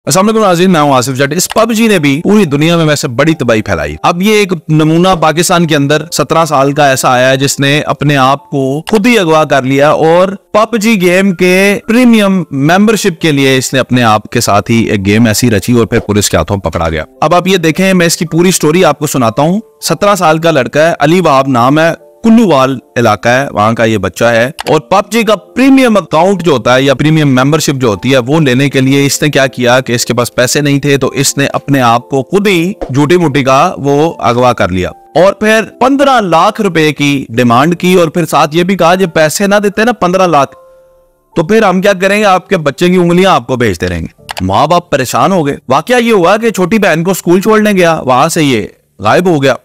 अस्सलाम वालेकुम नाज़रीन, मैं हूं आसिफ जट। इस पबजी ने भी पूरी दुनिया में वैसे बड़ी तबाही फैलाई। अब ये एक नमूना पाकिस्तान के अंदर 17 साल का ऐसा आया है जिसने अपने आप को खुद ही अगवा कर लिया और पबजी गेम के प्रीमियम मेंबरशिप के लिए इसने अपने आप के साथ ही एक गेम ऐसी रची और फिर पुलिस के हाथों पकड़ा गया। अब आप ये देखें, मैं इसकी पूरी स्टोरी आपको सुनाता हूँ। 17 साल का लड़का है, अली वहाब नाम है, कुल्लूवाल इलाका है, वहां का ये बच्चा है। और पबजी का प्रीमियम अकाउंट जो होता है या प्रीमियम मेंबरशिप जो होती है वो लेने के लिए इसने क्या किया कि इसके पास पैसे नहीं थे तो इसने अपने आप को खुद ही झूठी मुठी का वो अगवा कर लिया और फिर 15 लाख रुपए की डिमांड की और फिर साथ ये भी कहा जब पैसे ना देते ना 15 लाख तो फिर हम क्या करेंगे, आपके बच्चे की उंगलियां आपको भेजते रहेंगे। माँ बाप परेशान हो गए। वाकया ये हुआ कि छोटी बहन को स्कूल छोड़ने गया, वहां से ये गायब हो गया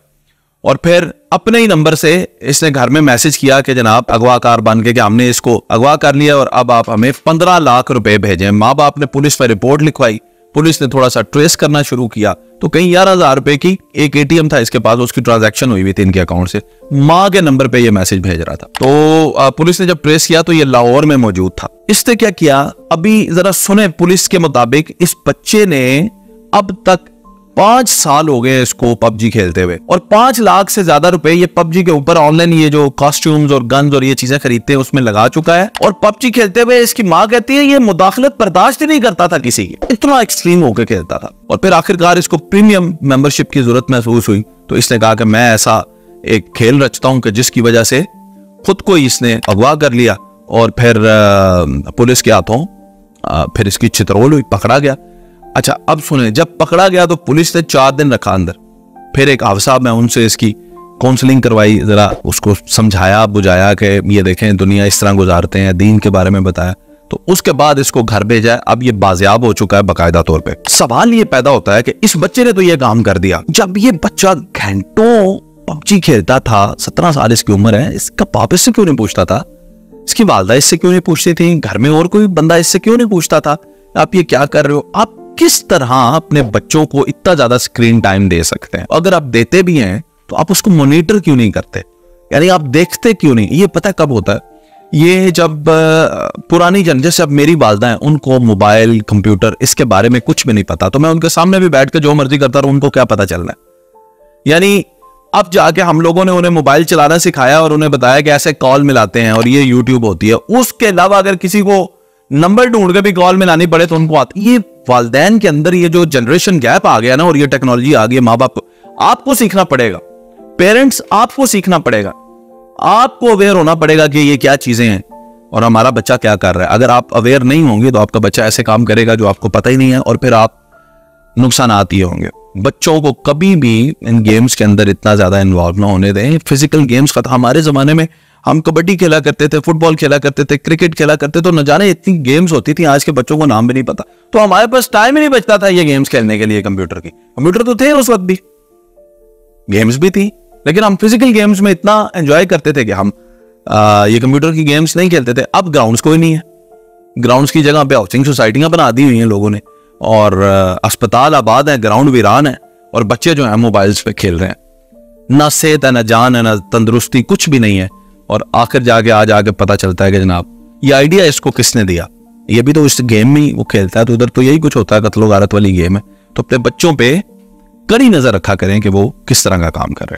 और फिर अपने ही नंबर से इसने घर में मैसेज किया कि जनाब अगवाकार बन के कि हमने इसको अगवा कर लिया और अब आप हमें 15 लाख रुपए भेजें। माँ बाप ने पुलिस पर रिपोर्ट लिखवाई, पुलिस ने थोड़ा सा ट्रेस करना शुरू किया तो कहीं 11,000 रुपए की एक एटीएम था इसके पास, उसकी ट्रांजैक्शन हुई थी इनके अकाउंट से, माँ के नंबर पे ये मैसेज भेज रहा था। तो पुलिस ने जब ट्रेस किया तो ये लाहौर में मौजूद था। इसने क्या किया, अभी जरा सुने, पुलिस के मुताबिक इस बच्चे ने अब तक 5 साल हो गए इसको पबजी खेलते हुए और 5 लाख से ज्यादा रुपए ये पबजी के ऊपर ऑनलाइन ये जो कॉस्ट्यूम्स और गन्स और ये चीजें खरीदते हैं उसमें लगा चुका है। और पबजी खेलते हुए इसकी माँ कहती है ये मुदाखलत बर्दाश्त ही नहीं करता था किसी की, इतना एक्सट्रीम होकर खेलता था। और फिर आखिरकार इसको प्रीमियम मेंबरशिप की जरूरत महसूस हुई तो इसने कहा कि मैं ऐसा एक खेल रचता हूं कि जिसकी वजह से खुद को इसने अगवा कर लिया और फिर पुलिस के हाथों फिर इसकी चितरोल हुई, पकड़ा गया। अच्छा अब सुने, जब पकड़ा गया तो पुलिस ने 4 दिन रखा अंदर। फिर एक अफसर मैं उनसे इसकी काउंसलिंग करवाई, जरा उसको समझाया बुझाया कि ये देखें दुनिया इस तरह गुजारते हैं, दीन के बारे में बताया, तो उसके बाद इसको घर भेजा। अब ये बाजियाब हो चुका है बाकायदा तौर पे। सवाल ये पैदा होता है कि इस बच्चे ने तो ये काम कर दिया, जब ये बच्चा घंटों पबजी खेलता था, 17 साल इसकी उम्र है, इसका बाप इससे क्यों नहीं पूछता था, इसकी वालदा इससे क्यों नहीं पूछती थी, घर में और कोई बंदा इससे क्यों नहीं पूछता था आप ये क्या कर रहे हो। आप किस तरह अपने बच्चों को इतना ज्यादा स्क्रीन टाइम दे सकते हैं, अगर आप देते भी हैं तो आप उसको मॉनिटर क्यों नहीं करते, यानी आप देखते क्यों नहीं। ये पता कब होता है, ये जब पुरानी जन, जैसे अब मेरी वालदा हैं, उनको मोबाइल कंप्यूटर इसके बारे में कुछ भी नहीं पता, तो मैं उनके सामने भी बैठ के जो मर्जी करता रहूं, उनको क्या पता चलना है। यानी अब जाके हम लोगों ने उन्हें मोबाइल चलाना सिखाया और उन्हें बताया कि ऐसे कॉल मिलाते हैं और ये यूट्यूब होती है। उसके अलावा अगर किसी को नंबर ढूंढ के भी कॉल मिलानी पड़े तो उनको आती। ये वालदैन के अंदर ये जो जनरेशन गैप आ गया ना और ये टेक्नोलॉजी आ गई, माँ बाप आपको सीखना पड़ेगा, पेरेंट्स आपको सीखना पड़ेगा, आपको अवेयर होना पड़ेगा कि ये क्या चीजें हैं और हमारा बच्चा क्या कर रहा है। अगर आप अवेयर नहीं होंगे तो आपका बच्चा ऐसे काम करेगा जो आपको पता ही नहीं है और फिर आप नुकसान आती होंगे। बच्चों को कभी भी इन गेम्स के अंदर इतना ज्यादा इन्वॉल्व ना होने दें। फिजिकल गेम्स का हमारे जमाने में हम कबड्डी खेला करते थे, फुटबॉल खेला करते थे, क्रिकेट खेला करते, तो न जाने इतनी गेम्स होती थी, आज के बच्चों को नाम भी नहीं पता। तो हमारे पास टाइम ही नहीं बचता था ये गेम्स खेलने के लिए। कंप्यूटर तो थे उस वक्त भी, गेम्स भी थी, लेकिन हम फिजिकल गेम्स में इतना एंजॉय करते थे कि हम ये कंप्यूटर की गेम्स नहीं खेलते थे। अब ग्राउंड्स कोई नहीं है, ग्राउंड्स की जगह पे हाउसिंग सोसाइटियां बना दी हुई हैं लोगों ने और अस्पताल आबाद है, ग्राउंड वीरान है और बच्चे जो है मोबाइल्स पे खेल रहे हैं। ना सेहत है, ना जान है, ना तंदुरुस्ती, कुछ भी नहीं है। और आखिर जाके आज आके पता चलता है कि जनाब ये आइडिया इसको किसने दिया, ये भी तो इस गेम में वो खेलता है, तो उधर तो यही कुछ होता है, कत्लो गारत वाली गेम है। तो अपने बच्चों पे कड़ी नजर रखा करें कि वो किस तरह का काम कर रहे हैं।